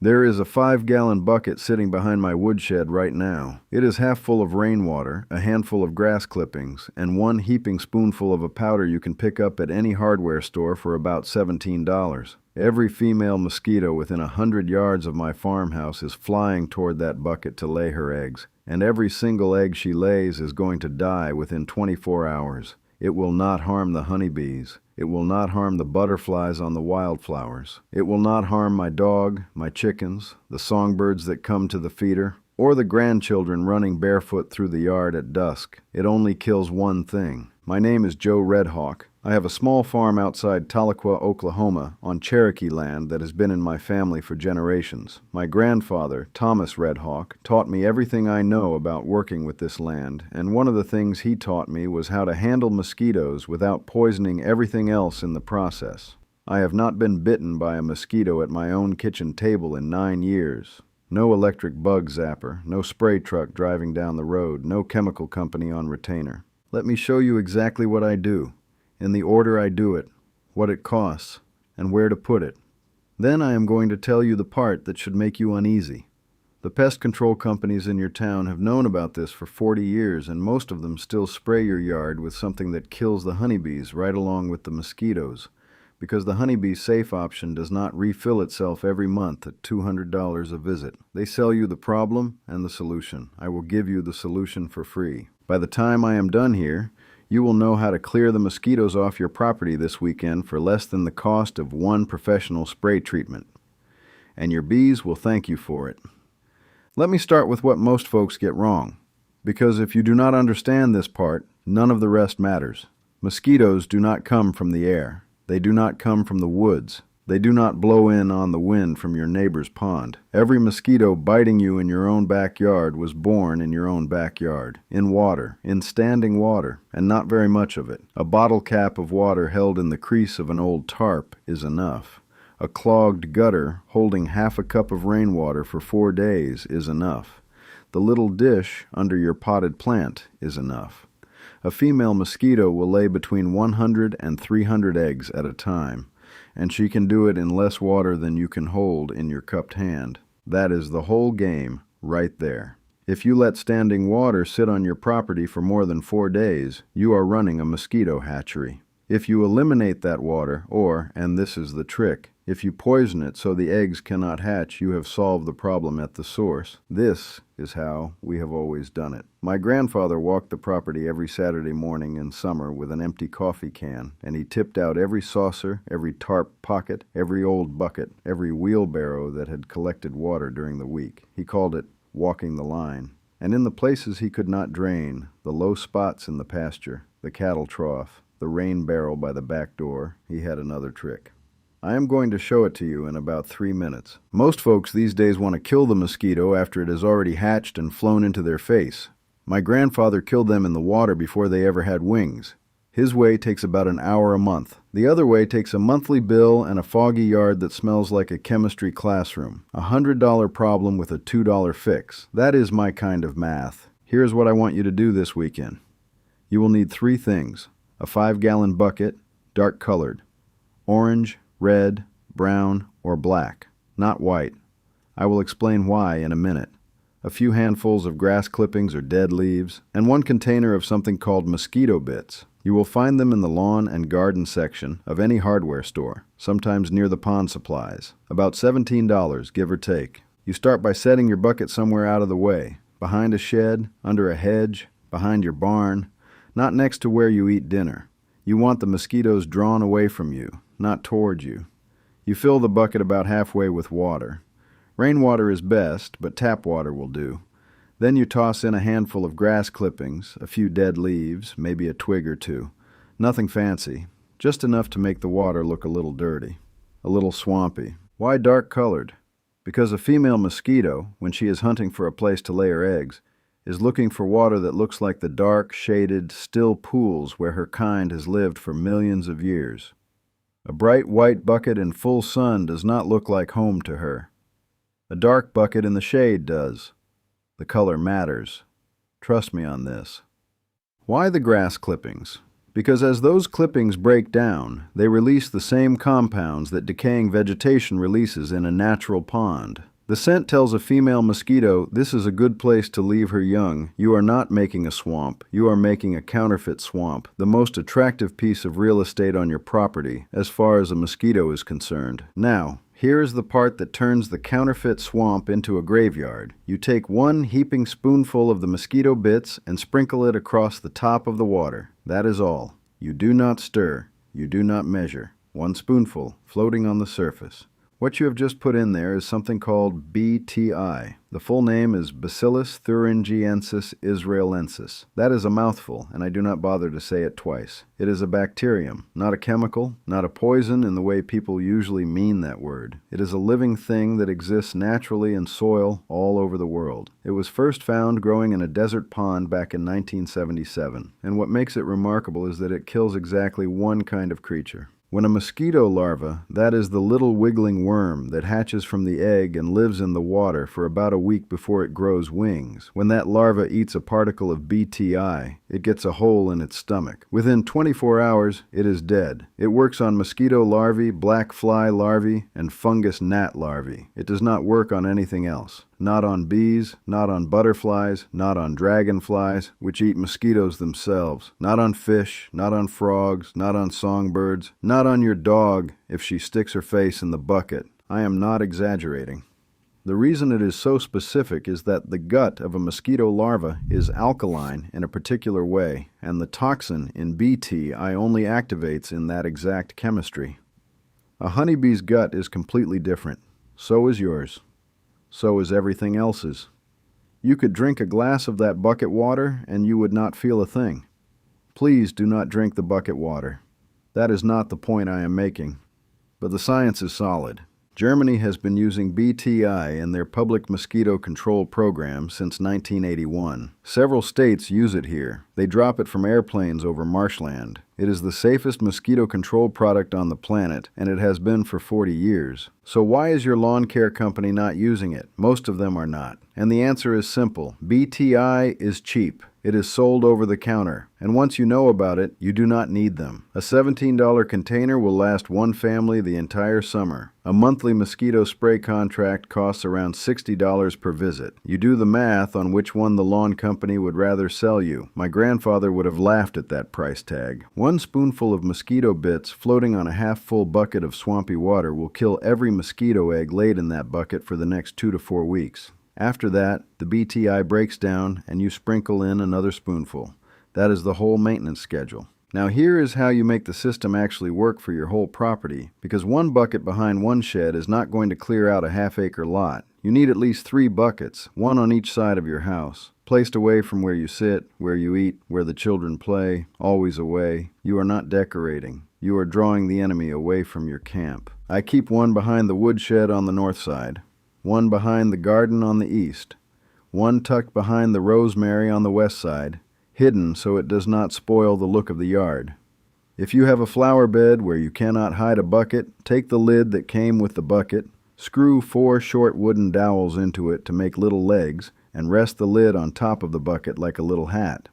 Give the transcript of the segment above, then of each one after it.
There is a 5-gallon bucket sitting behind my woodshed right now. It is half full of rainwater, a handful of grass clippings, and one heaping spoonful of a powder you can pick up at any hardware store for about $17. Every female mosquito within 100 yards of my farmhouse is flying toward that bucket to lay her eggs, and every single egg she lays is going to die within 24 hours. It will not harm the honeybees. It will not harm the butterflies on the wildflowers. It will not harm my dog, my chickens, the songbirds that come to the feeder, or the grandchildren running barefoot through the yard at dusk. It only kills one thing. My name is Joe Redhawk. I have a small farm outside Tahlequah, Oklahoma, on Cherokee land that has been in my family for generations. My grandfather, Thomas Redhawk, taught me everything I know about working with this land, and one of the things he taught me was how to handle mosquitoes without poisoning everything else in the process. I have not been bitten by a mosquito at my own kitchen table in 9 years. No electric bug zapper, no spray truck driving down the road, no chemical company on retainer. Let me show you exactly what I do, in the order I do it, what it costs, and where to put it. Then I am going to tell you the part that should make you uneasy. The pest control companies in your town have known about this for 40 years, and most of them still spray your yard with something that kills the honeybees right along with the mosquitoes, because the honeybee safe option does not refill itself every month at $200 a visit. They sell you the problem and the solution. I will give you the solution for free. By the time I am done here, you will know how to clear the mosquitoes off your property this weekend for less than the cost of one professional spray treatment. And your bees will thank you for it. Let me start with what most folks get wrong, because if you do not understand this part, none of the rest matters. Mosquitoes do not come from the air. They do not come from the woods. They do not blow in on the wind from your neighbor's pond. Every mosquito biting you in your own backyard was born in your own backyard, in water, in standing water, and not very much of it. A bottle cap of water held in the crease of an old tarp is enough. A clogged gutter holding half a cup of rainwater for 4 days is enough. The little dish under your potted plant is enough. A female mosquito will lay between 100 and 300 eggs at a time, and she can do it in less water than you can hold in your cupped hand. That is the whole game right there. If you let standing water sit on your property for more than 4 days, you are running a mosquito hatchery. If you eliminate that water, or, and this is the trick, if you poison it so the eggs cannot hatch, you have solved the problem at the source. This is how we have always done it. My grandfather walked the property every Saturday morning in summer with an empty coffee can, and he tipped out every saucer, every tarp pocket, every old bucket, every wheelbarrow that had collected water during the week. He called it walking the line. And in the places he could not drain, the low spots in the pasture, the cattle trough, the rain barrel by the back door, he had another trick. I am going to show it to you in about 3 minutes. Most folks these days want to kill the mosquito after it has already hatched and flown into their face. My grandfather killed them in the water before they ever had wings. His way takes about an hour a month. The other way takes a monthly bill and a foggy yard that smells like a chemistry classroom. A $100 problem with a $2 fix. That is my kind of math. Here's what I want you to do this weekend. You will need 3 things. A 5-gallon bucket, dark colored. Orange, red, brown, or black, not white. I will explain why in a minute. A few handfuls of grass clippings or dead leaves, and 1 container of something called mosquito bits. You will find them in the lawn and garden section of any hardware store, sometimes near the pond supplies. About $17, give or take. You start by setting your bucket somewhere out of the way, behind a shed, under a hedge, behind your barn, not next to where you eat dinner. You want the mosquitoes drawn away from you, not toward you. You fill the bucket about halfway with water. Rainwater is best, but tap water will do. Then you toss in a handful of grass clippings, a few dead leaves, maybe a twig or 2. Nothing fancy, just enough to make the water look a little dirty, a little swampy. Why dark colored? Because a female mosquito, when she is hunting for a place to lay her eggs, is looking for water that looks like the dark, shaded, still pools where her kind has lived for millions of years. A bright white bucket in full sun does not look like home to her. A dark bucket in the shade does. The color matters. Trust me on this. Why the grass clippings? Because as those clippings break down, they release the same compounds that decaying vegetation releases in a natural pond. The scent tells a female mosquito this is a good place to leave her young. You are not making a swamp. You are making a counterfeit swamp, the most attractive piece of real estate on your property, as far as a mosquito is concerned. Now, here is the part that turns the counterfeit swamp into a graveyard. You take one heaping spoonful of the mosquito bits and sprinkle it across the top of the water. That is all. You do not stir. You do not measure. One spoonful floating on the surface. What you have just put in there is something called BTI. The full name is Bacillus thuringiensis israelensis. That is a mouthful, and I do not bother to say it twice. It is a bacterium, not a chemical, not a poison in the way people usually mean that word. It is a living thing that exists naturally in soil all over the world. It was first found growing in a desert pond back in 1977, and what makes it remarkable is that it kills exactly one kind of creature. When a mosquito larva, that is the little wiggling worm that hatches from the egg and lives in the water for about a week before it grows wings, when that larva eats a particle of BTI, it gets a hole in its stomach. Within 24 hours, it is dead. It works on mosquito larvae, black fly larvae, and fungus gnat larvae. It does not work on anything else. Not on bees, not on butterflies, not on dragonflies, which eat mosquitoes themselves, not on fish, not on frogs, not on songbirds, not on your dog if she sticks her face in the bucket. I am not exaggerating. The reason it is so specific is that the gut of a mosquito larva is alkaline in a particular way, and the toxin in BTI only activates in that exact chemistry. A honeybee's gut is completely different. So is yours. So is everything else's. You could drink a glass of that bucket water and you would not feel a thing. Please do not drink the bucket water. That is not the point I am making. But the science is solid. Germany has been using BTI in their public mosquito control program since 1981. Several states use it here. They drop it from airplanes over marshland. It is the safest mosquito control product on the planet, and it has been for 40 years. So why is your lawn care company not using it? Most of them are not. And the answer is simple. BTI is cheap. It is sold over the counter, and once you know about it, you do not need them. A $17 container will last one family the entire summer. A monthly mosquito spray contract costs around $60 per visit. You do the math on which one the lawn company would rather sell you. My grandfather would have laughed at that price tag. One spoonful of mosquito bits floating on a half-full bucket of swampy water will kill every mosquito egg laid in that bucket for the next 2 to 4 weeks. After that, the BTI breaks down and you sprinkle in another spoonful. That is the whole maintenance schedule. Now here is how you make the system actually work for your whole property, because one bucket behind one shed is not going to clear out a half-acre lot. You need at least 3 buckets, one on each side of your house, placed away from where you sit, where you eat, where the children play, always away. You are not decorating. You are drawing the enemy away from your camp. I keep one behind the woodshed on the north side, one behind the garden on the east, one tucked behind the rosemary on the west side, hidden so it does not spoil the look of the yard. If you have a flower bed where you cannot hide a bucket, take the lid that came with the bucket, screw 4 short wooden dowels into it to make little legs, and rest the lid on top of the bucket like a little hat.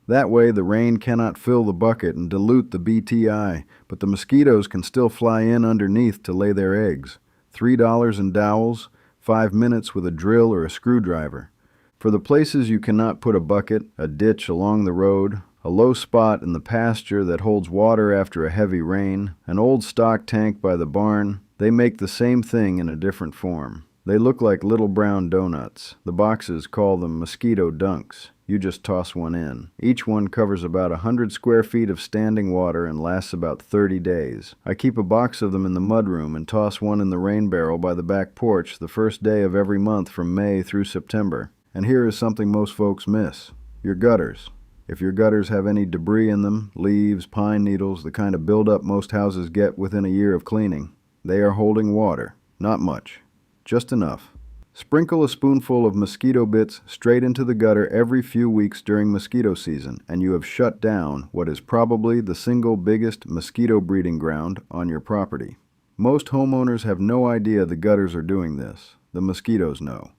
That way the rain cannot fill the bucket and dilute the BTI, but the mosquitoes can still fly in underneath to lay their eggs. $3 in dowels, 5 minutes with a drill or a screwdriver. For the places you cannot put a bucket, a ditch along the road, a low spot in the pasture that holds water after a heavy rain, an old stock tank by the barn, they make the same thing in a different form. They look like little brown donuts. The boxes call them mosquito dunks. You just toss one in. Each one covers about 100 square feet of standing water and lasts about 30 days. I keep a box of them in the mudroom and toss one in the rain barrel by the back porch the first day of every month from May through September. And here is something most folks miss. Your gutters. If your gutters have any debris in them, leaves, pine needles, the kind of buildup most houses get within a year of cleaning, they are holding water. Not much. Just enough. Sprinkle a spoonful of mosquito bits straight into the gutter every few weeks during mosquito season, and you have shut down what is probably the single biggest mosquito breeding ground on your property. Most homeowners have no idea the gutters are doing this. The mosquitoes know.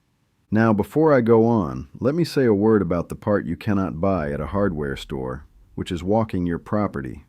Now, before I go on, let me say a word about the part you cannot buy at a hardware store, which is walking your property.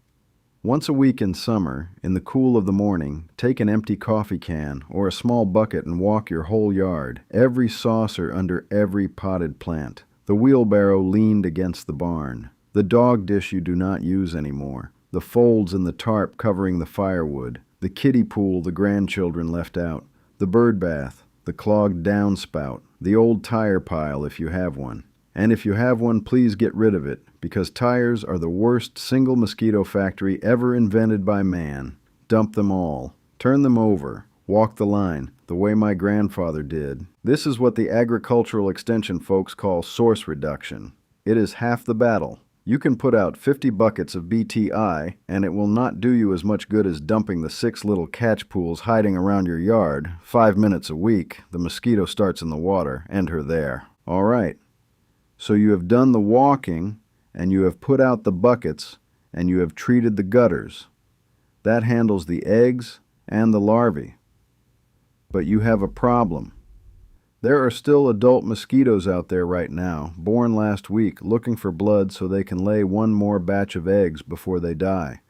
Once a week in summer, in the cool of the morning, take an empty coffee can or a small bucket and walk your whole yard, every saucer under every potted plant. The wheelbarrow leaned against the barn. The dog dish you do not use anymore. The folds in the tarp covering the firewood. The kiddie pool the grandchildren left out. The bird bath. The clogged downspout. The old tire pile if you have one. And if you have one, please get rid of it, because tires are the worst single mosquito factory ever invented by man. Dump them all. Turn them over. Walk the line, the way my grandfather did. This is what the agricultural extension folks call source reduction. It is half the battle. You can put out 50 buckets of BTI, and it will not do you as much good as dumping the 6 little catch pools hiding around your yard. 5 minutes a week, the mosquito starts in the water, and her there. All right. So you have done the walking, and you have put out the buckets, and you have treated the gutters. That handles the eggs and the larvae. But you have a problem. There are still adult mosquitoes out there right now, born last week, looking for blood so they can lay one more batch of eggs before they die.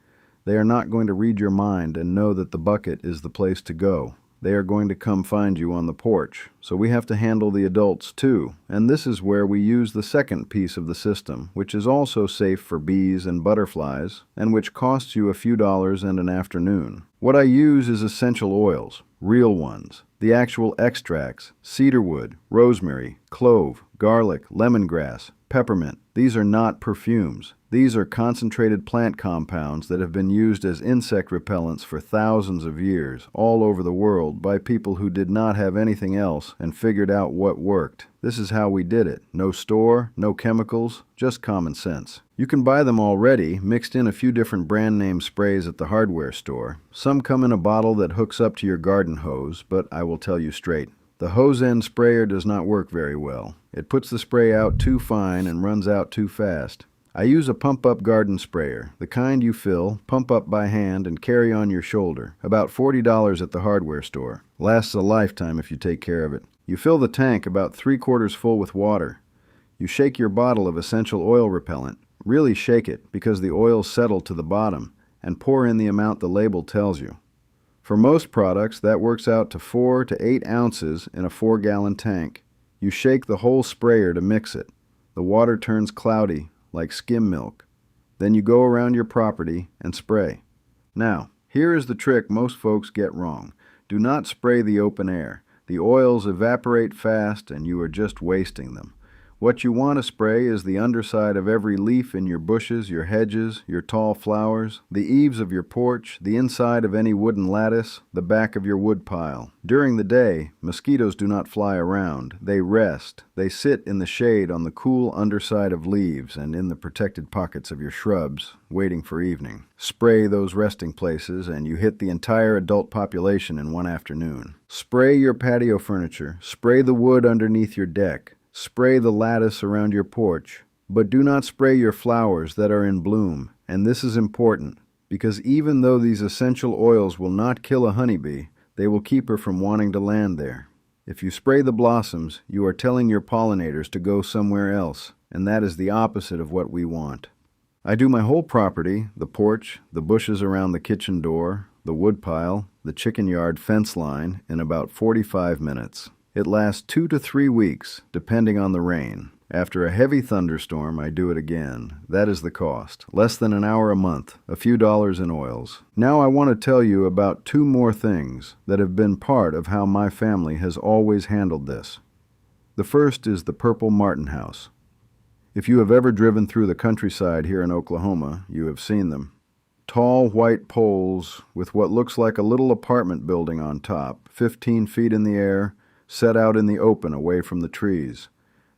They are not going to read your mind and know that the bucket is the place to go. They are going to come find you on the porch. So we have to handle the adults too. And this is where we use the second piece of the system, which is also safe for bees and butterflies, and which costs you a few dollars and an afternoon. What I use is essential oils, real ones. The actual extracts, cedarwood, rosemary, clove, garlic, lemongrass, peppermint. These are not perfumes. These are concentrated plant compounds that have been used as insect repellents for thousands of years all over the world by people who did not have anything else and figured out what worked. This is how we did it. No store, no chemicals, just common sense. You can buy them already, mixed in a few different brand name sprays at the hardware store. Some come in a bottle that hooks up to your garden hose, but I will tell you straight. The hose end sprayer does not work very well. It puts the spray out too fine and runs out too fast. I use a pump-up garden sprayer, the kind you fill, pump up by hand, and carry on your shoulder. About $40 at the hardware store. Lasts a lifetime if you take care of it. You fill the tank about 3/4 full with water. You shake your bottle of essential oil repellent. Really shake it, because the oils settle to the bottom, and pour in the amount the label tells you. For most products, that works out to 4 to 8 ounces in a 4-gallon tank. You shake the whole sprayer to mix it. The water turns cloudy, like skim milk. Then you go around your property and spray. Now, here is the trick most folks get wrong. Do not spray the open air. The oils evaporate fast and you are just wasting them. What you want to spray is the underside of every leaf in your bushes, your hedges, your tall flowers, the eaves of your porch, the inside of any wooden lattice, the back of your wood pile. During the day, mosquitoes do not fly around. They rest. They sit in the shade on the cool underside of leaves and in the protected pockets of your shrubs, waiting for evening. Spray those resting places and you hit the entire adult population in one afternoon. Spray your patio furniture. Spray the wood underneath your deck. Spray the lattice around your porch, but do not spray your flowers that are in bloom. And this is important, because even though these essential oils will not kill a honeybee, they will keep her from wanting to land there. If you spray the blossoms, you are telling your pollinators to go somewhere else, and that is the opposite of what we want. I do my whole property, the porch, the bushes around the kitchen door, the woodpile, the chicken yard fence line, in about 45 minutes. It lasts 2 to 3 weeks, depending on the rain. After a heavy thunderstorm, I do it again. That is the cost. Less than an hour a month, a few dollars in oils. Now I want to tell you about 2 more things that have been part of how my family has always handled this. The first is the purple martin house. If you have ever driven through the countryside here in Oklahoma, you have seen them. Tall white poles with what looks like a little apartment building on top, 15 feet in the air, set out in the open away from the trees.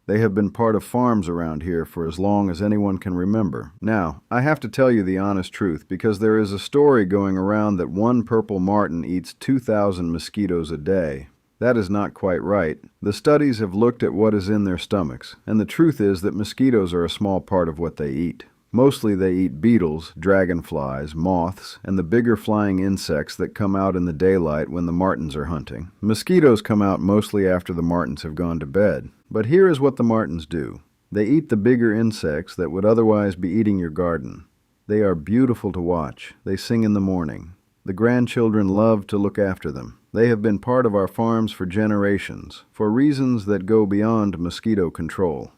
They have been part of farms around here for as long as anyone can remember. Now, I have to tell you the honest truth, because there is a story going around that one purple martin eats 2,000 mosquitoes a day. That is not quite right. The studies have looked at what is in their stomachs, and the truth is that mosquitoes are a small part of what they eat. Mostly they eat beetles, dragonflies, moths, and the bigger flying insects that come out in the daylight when the martins are hunting. Mosquitoes come out mostly after the martins have gone to bed. But here is what the martins do. They eat the bigger insects that would otherwise be eating your garden. They are beautiful to watch. They sing in the morning. The grandchildren love to look after them. They have been part of our farms for generations, for reasons that go beyond mosquito control.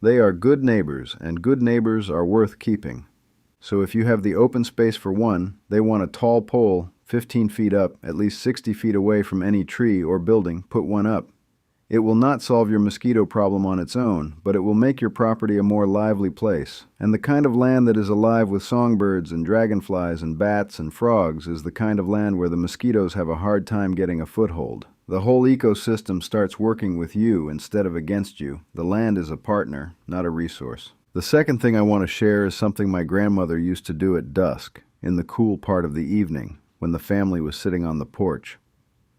They are good neighbors, and good neighbors are worth keeping. So if you have the open space for one, they want a tall pole, 15 feet up, at least 60 feet away from any tree or building, put one up. It will not solve your mosquito problem on its own, but it will make your property a more lively place. And the kind of land that is alive with songbirds and dragonflies and bats and frogs is the kind of land where the mosquitoes have a hard time getting a foothold. The whole ecosystem starts working with you instead of against you. The land is a partner, not a resource. The second thing I want to share is something my grandmother used to do at dusk, in the cool part of the evening, when the family was sitting on the porch.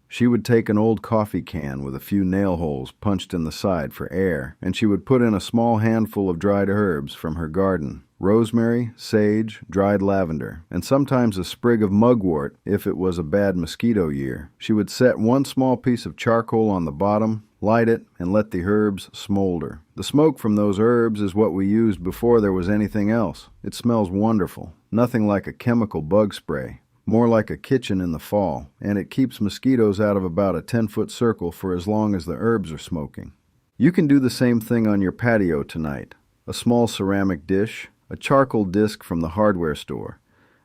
She would take an old coffee can with a few nail holes punched in the side for air, and she would put in a small handful of dried herbs from her garden: rosemary, sage, dried lavender, and sometimes a sprig of mugwort if it was a bad mosquito year. She would set one small piece of charcoal on the bottom, light it, and let the herbs smolder. The smoke from those herbs is what we used before there was anything else. It smells wonderful, nothing like a chemical bug spray. More like a kitchen in the fall, and it keeps mosquitoes out of about a 10-foot circle for as long as the herbs are smoking. You can do the same thing on your patio tonight. A small ceramic dish, a charcoal disc from the hardware store,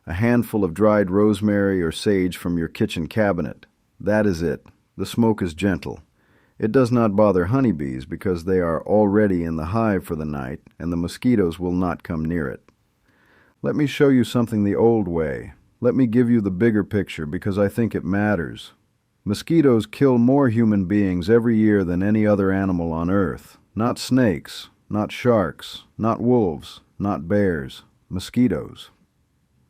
a handful of dried rosemary or sage from your kitchen cabinet. That is it. The smoke is gentle. It does not bother honeybees because they are already in the hive for the night, and the mosquitoes will not come near it. Let me show you something the old way. Let me give you the bigger picture because I think it matters. Mosquitoes kill more human beings every year than any other animal on Earth. Not snakes, not sharks, not wolves, not bears. Mosquitoes.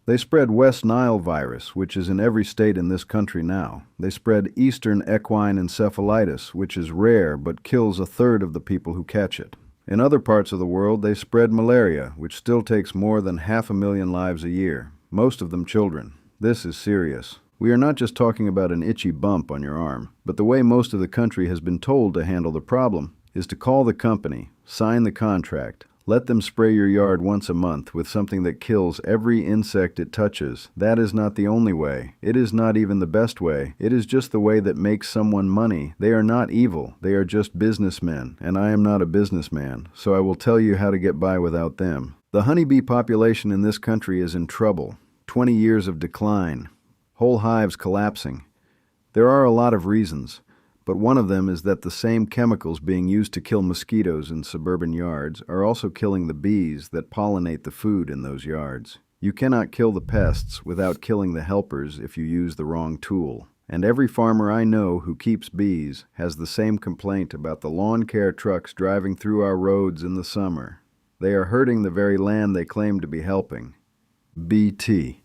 They spread West Nile virus, which is in every state in this country now. They spread Eastern equine encephalitis, which is rare but kills a third of the people who catch it. In other parts of the world, they spread malaria, which still takes more than 500,000 lives a year. Most of them children. This is serious. We are not just talking about an itchy bump on your arm, but the way most of the country has been told to handle the problem is to call the company, sign the contract, let them spray your yard once a month with something that kills every insect it touches. That is not the only way. It is not even the best way. It is just the way that makes someone money. They are not evil. They are just businessmen, and I am not a businessman, so I will tell you how to get by without them. The honeybee population in this country is in trouble. 20 years of decline. Whole hives collapsing. There are a lot of reasons, but one of them is that the same chemicals being used to kill mosquitoes in suburban yards are also killing the bees that pollinate the food in those yards. You cannot kill the pests without killing the helpers if you use the wrong tool. And every farmer I know who keeps bees has the same complaint about the lawn care trucks driving through our roads in the summer. They are hurting the very land they claim to be helping. BT.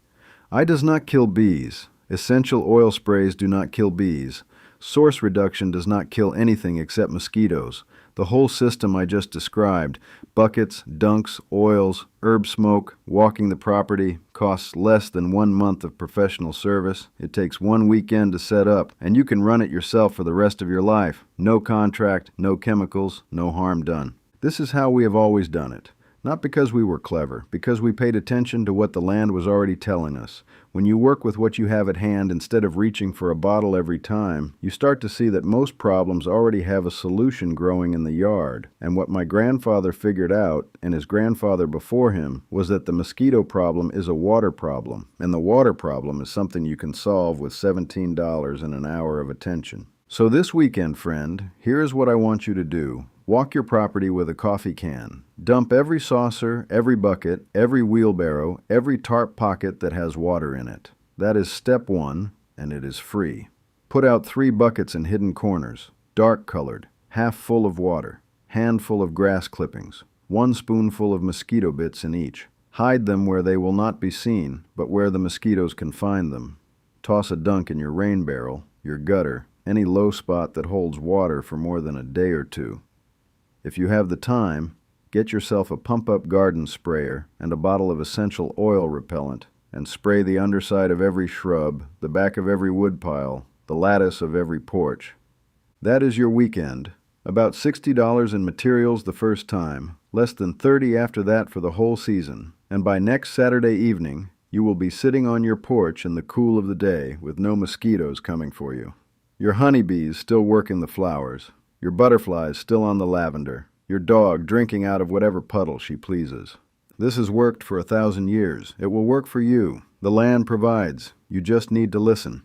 I does not kill bees. Essential oil sprays do not kill bees. Source reduction does not kill anything except mosquitoes. The whole system I just described, buckets, dunks, oils, herb smoke, walking the property, costs less than 1 month of professional service. It takes 1 weekend to set up, and you can run it yourself for the rest of your life. No contract, no chemicals, no harm done. This is how we have always done it. Not because we were clever, because we paid attention to what the land was already telling us. When you work with what you have at hand instead of reaching for a bottle every time, you start to see that most problems already have a solution growing in the yard. And what my grandfather figured out, and his grandfather before him, was that the mosquito problem is a water problem. And the water problem is something you can solve with $17 and an hour of attention. So this weekend, friend, here is what I want you to do. Walk your property with a coffee can. Dump every saucer, every bucket, every wheelbarrow, every tarp pocket that has water in it. That is step 1, and it is free. Put out 3 buckets in hidden corners, dark colored, half full of water, handful of grass clippings, 1 spoonful of mosquito bits in each. Hide them where they will not be seen, but where the mosquitoes can find them. Toss a dunk in your rain barrel, your gutter, any low spot that holds water for more than a day or 2. If you have the time, get yourself a pump-up garden sprayer and a bottle of essential oil repellent and spray the underside of every shrub, the back of every woodpile, the lattice of every porch. That is your weekend. About $60 in materials the first time, less than $30 after that for the whole season. And by next Saturday evening, you will be sitting on your porch in the cool of the day with no mosquitoes coming for you. Your honeybees still working the flowers, your butterflies still on the lavender, your dog drinking out of whatever puddle she pleases. This has worked for 1,000 years. It will work for you. The land provides. You just need to listen.